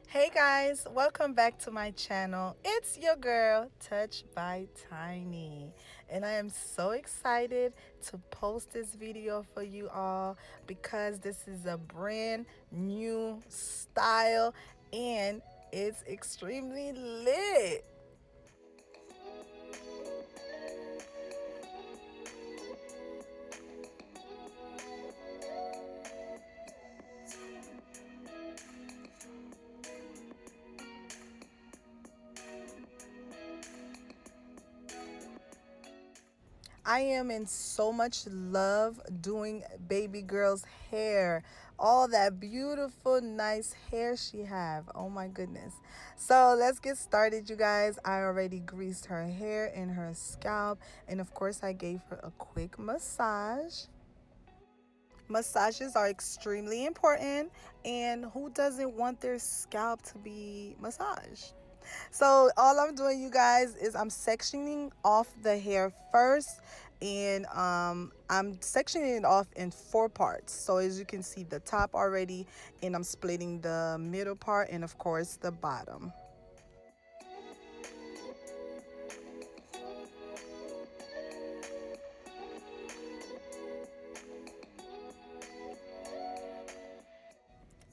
Hey guys, welcome back to my channel. It's your girl, Touched by Tiny. And I am so excited to post this video for you all because this is a brand new style and it's extremely lit. I am in so much love doing baby girl's hair. All that beautiful, nice hair she have. Oh my goodness. So let's get started, you guys. I already greased her hair and her scalp. And of course, I gave her a quick massage. Massages are extremely important. And who doesn't want their scalp to be massaged? So all I'm doing, you guys, is I'm sectioning off the hair first, and I'm sectioning it off in 4 parts. So as you can see, the top already, and I'm splitting the middle part and of course the bottom.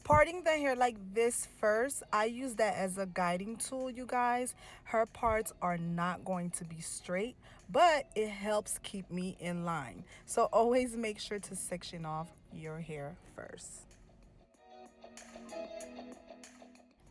Parting the hair like this first, I use that as a guiding tool, you guys. Her parts are not going to be straight, but it helps keep me in line. So always make sure to section off your hair first.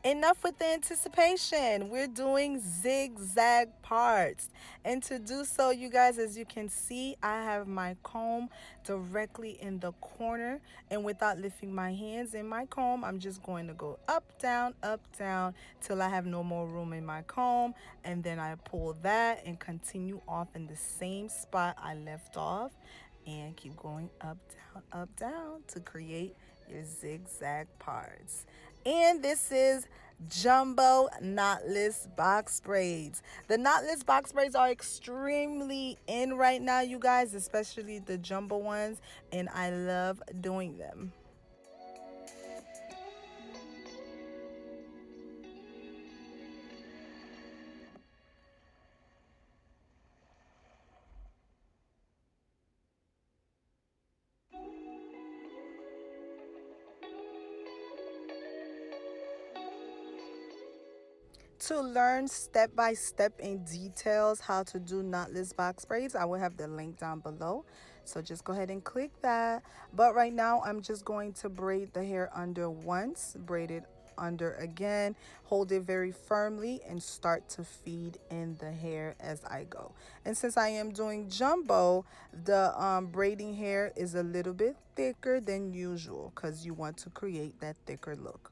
Enough with the anticipation. We're doing zigzag parts. And to do so, you guys, as you can see, I have my comb directly in the corner. And without lifting my hands in my comb, I'm just going to go up, down, till I have no more room in my comb. And then I pull that and continue off in the same spot I left off. And keep going up, down to create your zigzag parts. And this is jumbo knotless box braids. The knotless box braids are extremely in right now, you guys, especially the jumbo ones, and I love doing them. To learn step by step in details how to do knotless box braids, I will have the link down below. So just go ahead and click that. But right now, I'm just going to braid the hair under once, braid it under again, hold it very firmly, and start to feed in the hair as I go. And since I am doing jumbo, the braiding hair is a little bit thicker than usual because you want to create that thicker look.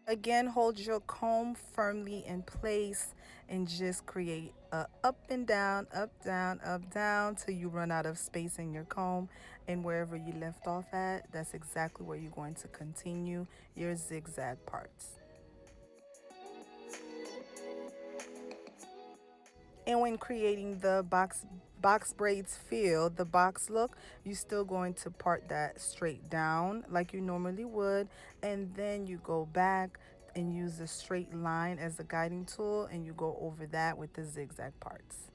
Again, hold your comb firmly in place and just create a up and down, up down till you run out of space in your comb. And wherever you left off at, that's exactly where you're going to continue your zigzag parts. And when creating the box braids feel, the box look, you're still going to part that straight down like you normally would, and then you go back and use the straight line as a guiding tool, and you go over that with the zigzag parts.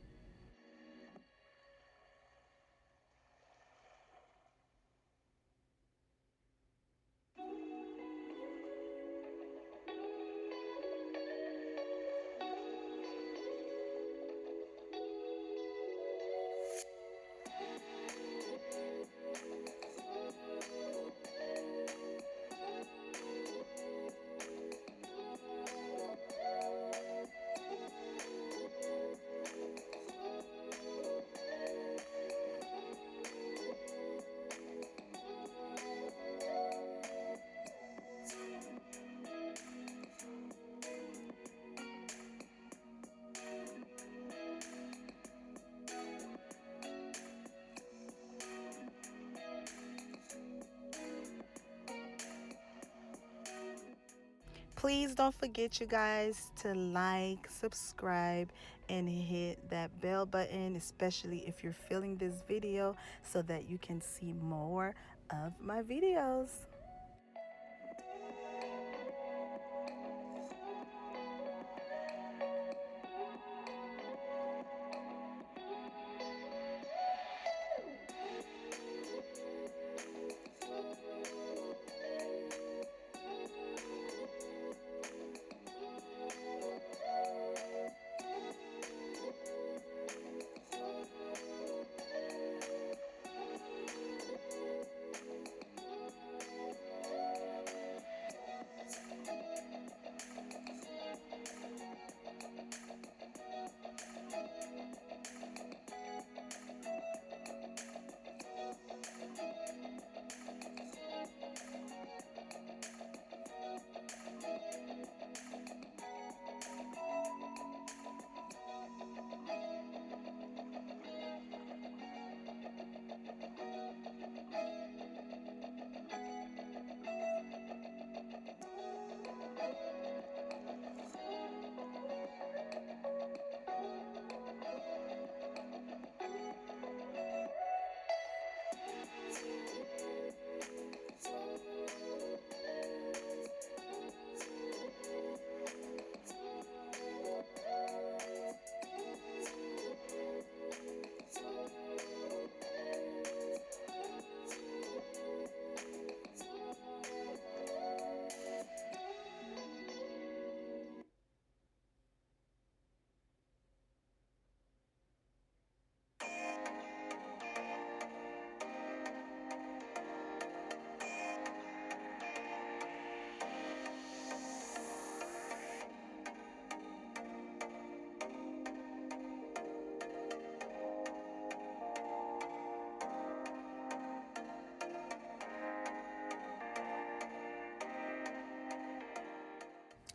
Please don't forget, you guys, to like, subscribe, and hit that bell button, especially if you're feeling this video, so that you can see more of my videos.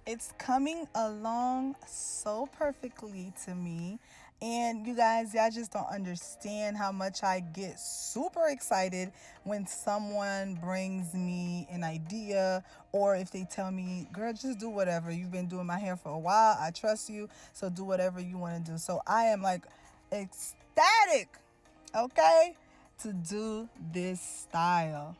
It's coming along so perfectly to me. And you guys, y'all just don't understand how much I get super excited when someone brings me an idea, or if they tell me, girl, just do whatever. You've been doing my hair for a while. I trust you. So do whatever you want to do. So I am like ecstatic, okay, to do this style.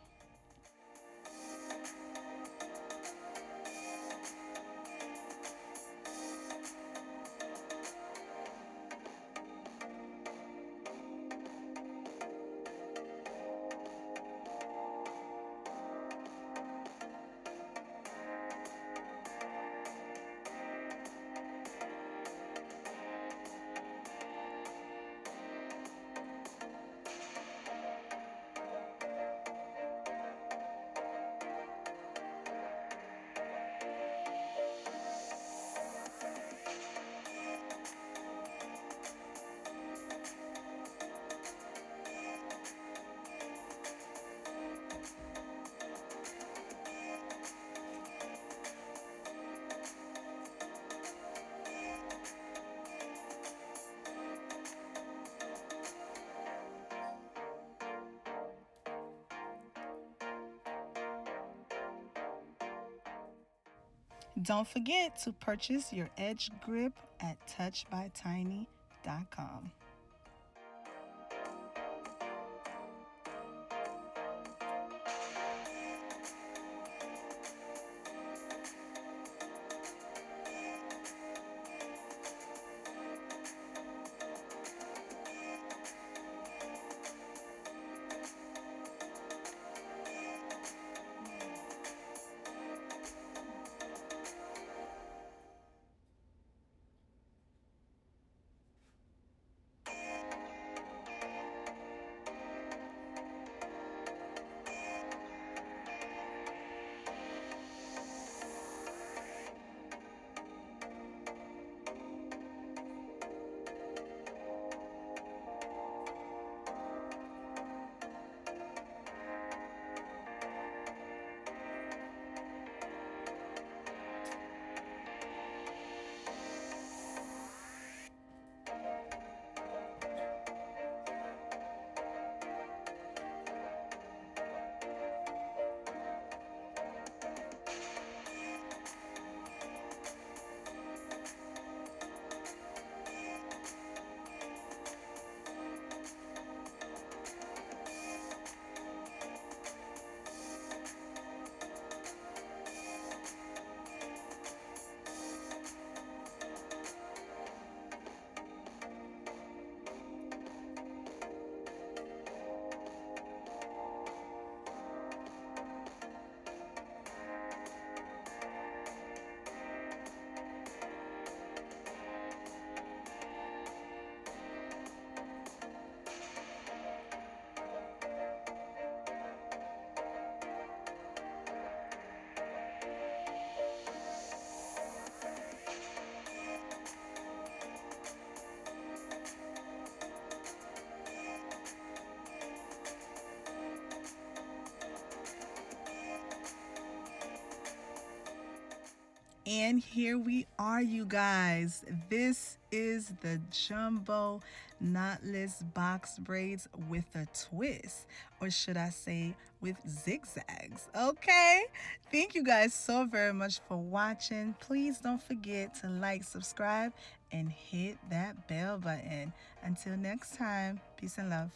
Don't forget to purchase your edge grip at touchbytiny.com. KNOTLESS.com. And here we are, you guys. This is the jumbo knotless box braids with a twist, or should I say with zigzags. Okay, thank you guys so very much for watching. Please don't forget to like, subscribe, and hit that bell button. Until next time, peace and love.